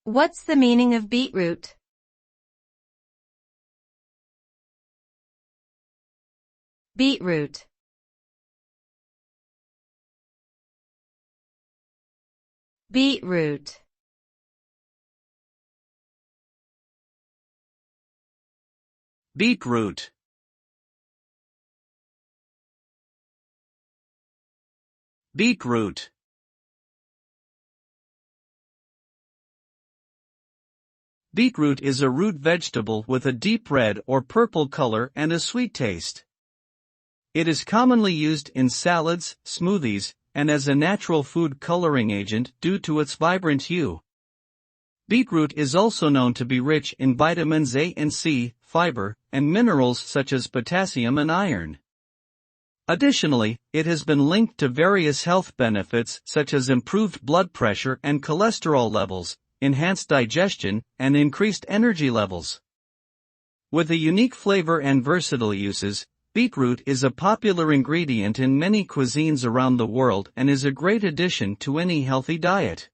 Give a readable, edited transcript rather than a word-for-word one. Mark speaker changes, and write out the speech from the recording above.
Speaker 1: What's the meaning of beetroot? Beetroot. Beetroot.
Speaker 2: Beetroot. Beetroot. Beetroot is a root vegetable with a deep red or purple color and a sweet taste. It is commonly used in salads, smoothies, and as a natural food coloring agent due to its vibrant hue. Beetroot is also known to be rich in vitamins A and C, fiber, and minerals such as potassium and iron. Additionally, it has been linked to various health benefits such as improved blood pressure and cholesterol levels, enhanced digestion, and increased energy levels. With a unique flavor and versatile uses, beetroot is a popular ingredient in many cuisines around the world and is a great addition to any healthy diet.